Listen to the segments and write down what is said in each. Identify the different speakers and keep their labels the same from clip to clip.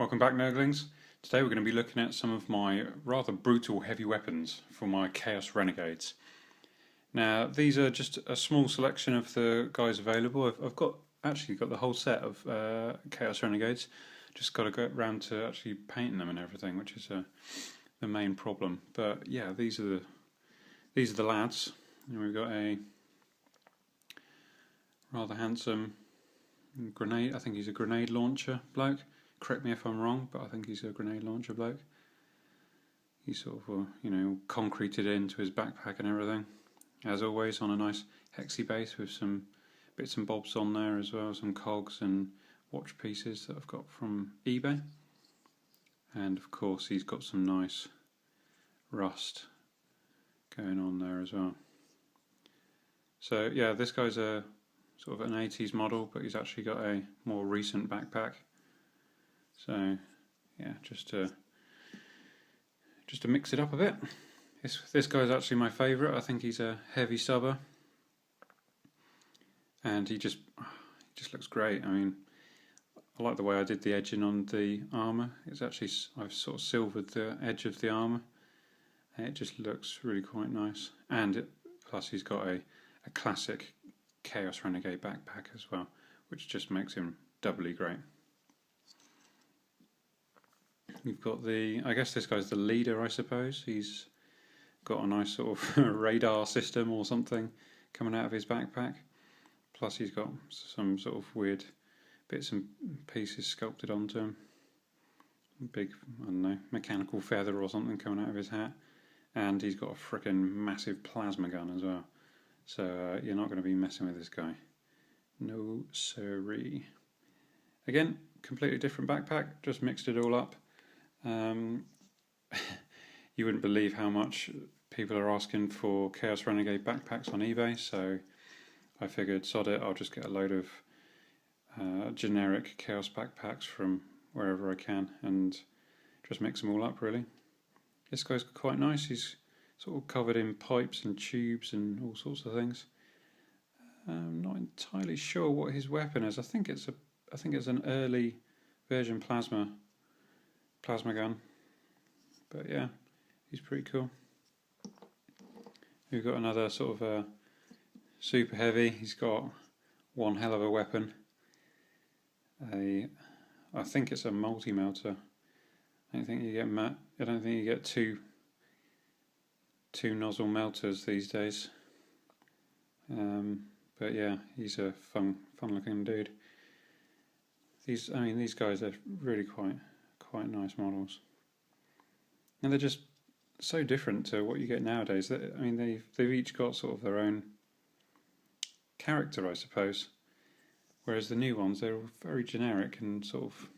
Speaker 1: Welcome back, Nerglings. Today we're going to be looking at some of my rather brutal heavy weapons for my Chaos Renegades. Now, these are just a small selection of the guys available. I've actually got the whole set of Chaos Renegades. Just got to get around to actually painting them and everything, which is the main problem. But yeah, these are the lads. And we've got a rather handsome grenade. I think he's a grenade launcher bloke. Correct me if I'm wrong, but I think he's a grenade launcher bloke. He's sort of, concreted into his backpack and everything. As always, on a nice hexy base with some bits and bobs on there as well, some cogs and watch pieces that I've got from eBay. And of course, he's got some nice rust going on there as well. So yeah, this guy's a sort of an 80s model, but he's actually got a more recent backpack. So yeah, just to mix it up a bit. This guy's actually my favourite. I think he's a heavy stubber, and he just looks great. I mean, I like the way I did the edging on the armour. It's actually, I've sort of silvered the edge of the armour, and it just looks really quite nice. And plus he's got a classic Chaos Renegade backpack as well, which just makes him doubly great. We've got I guess this guy's the leader, I suppose. He's got a nice sort of radar system or something coming out of his backpack. Plus he's got some sort of weird bits and pieces sculpted onto him. Big, I don't know, mechanical feather or something coming out of his hat. And he's got a frickin' massive plasma gun as well. So you're not going to be messing with this guy. No siree. Again, completely different backpack, just mixed it all up. You wouldn't believe how much people are asking for Chaos Renegade backpacks on eBay, so I figured, sod it, I'll just get a load of generic Chaos backpacks from wherever I can and just mix them all up, really. This guy's quite nice. He's sort of covered in pipes and tubes and all sorts of things. I'm not entirely sure what his weapon is. I think it's an early version plasma gun, but yeah, he's pretty cool. We've got another sort of super heavy. He's got one hell of a weapon. I think it's a multi-melter. I don't think you get two nozzle melters these days. But yeah, he's a fun looking dude. These guys are really quite nice models, and they're just so different to what you get nowadays. They've each got sort of their own character, I suppose, whereas the new ones, they're very generic and sort of,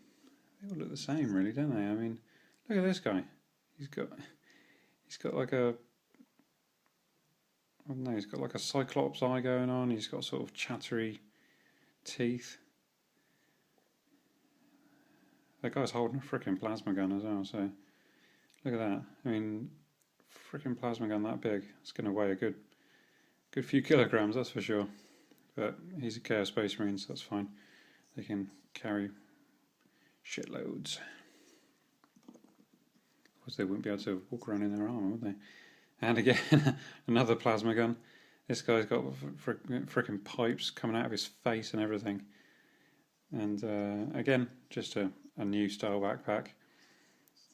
Speaker 1: they all look the same, really, don't they? I mean, look at this guy. He's got like a, I don't know, he's got like a cyclops eye going on. He's got sort of chattery teeth. That guy's holding a frickin' plasma gun as well, so look at that. I mean, frickin' plasma gun that big, it's going to weigh a good few kilograms, that's for sure. But he's a Chaos Space Marine, so that's fine. They can carry shitloads. Of course, they wouldn't be able to walk around in their armour, would they? And again, another plasma gun. This guy's got frickin' pipes coming out of his face and everything. And again, just a new style backpack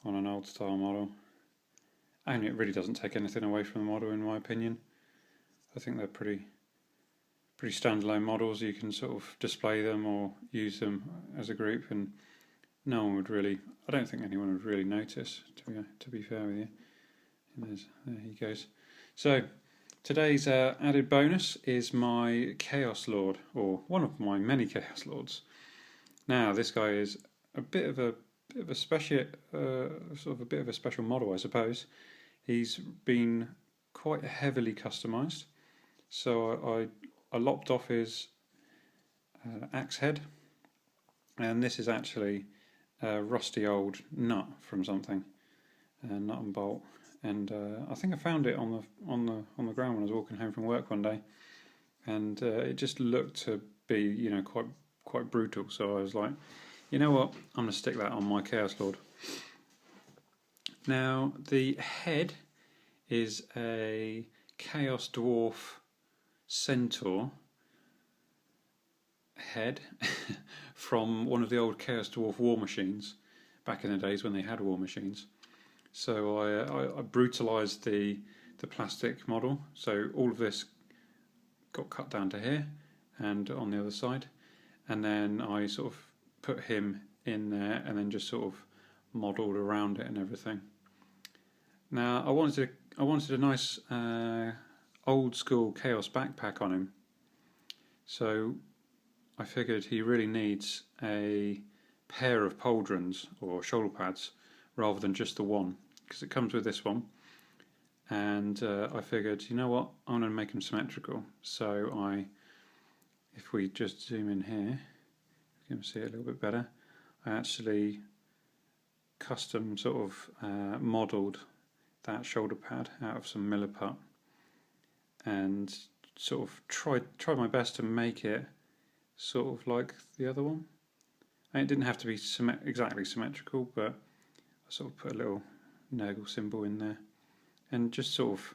Speaker 1: on an old style model, and it really doesn't take anything away from the model, in my opinion. I think they're pretty standalone models. You can sort of display them or use them as a group, and no one would really, I don't think anyone would really notice, to be fair with you. And there he goes. So today's added bonus is my Chaos Lord, or one of my many Chaos Lords. Now, this guy is a bit of a special model, I suppose. He's been quite heavily customised. So I lopped off his axe head, and this is actually a rusty old nut from something, nut and bolt. And I think I found it on the ground when I was walking home from work one day, and it just looked to be quite brutal. So I was like, You know what? I'm going to stick that on my Chaos Lord. Now, the head is a Chaos Dwarf Centaur head from one of the old Chaos Dwarf war machines back in the days when they had war machines. So I brutalised the plastic model, so all of this got cut down to here and on the other side, and then I sort of put him in there and then just sort of modelled around it and everything. Now I wanted a nice old school Chaos backpack on him, so I figured he really needs a pair of pauldrons or shoulder pads rather than just the one, because it comes with this one. And I figured, you know what, I'm going to make them symmetrical. So if we just zoom in here, you can see it a little bit better. I actually custom sort of modelled that shoulder pad out of some Milliput, and sort of tried my best to make it sort of like the other one. And it didn't have to be exactly symmetrical, but I sort of put a little Nergle symbol in there, and just sort of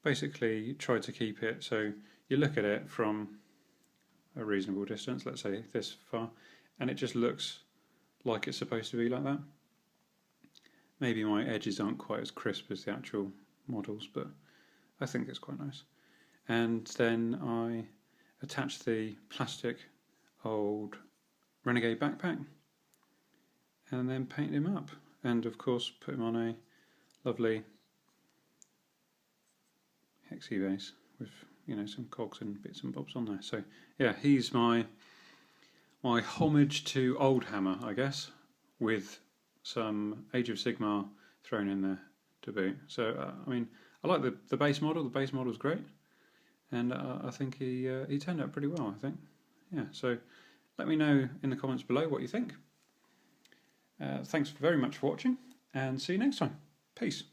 Speaker 1: basically tried to keep it so you look at it from a reasonable distance, let's say this far, and it just looks like it's supposed to be like that. Maybe my edges aren't quite as crisp as the actual models, but I think it's quite nice. And then I attached the plastic old Renegade backpack and then painted him up, and of course put him on a lovely hexy base with, you know, some cogs and bits and bobs on there. So yeah, he's my homage to Oldhammer, I guess, with some Age of Sigmar thrown in there to boot. So I mean, I like the base model. The base model is great, and I think he turned out pretty well, I think. Yeah, so let me know in the comments below what you think. Thanks very much for watching, and see you next time. Peace.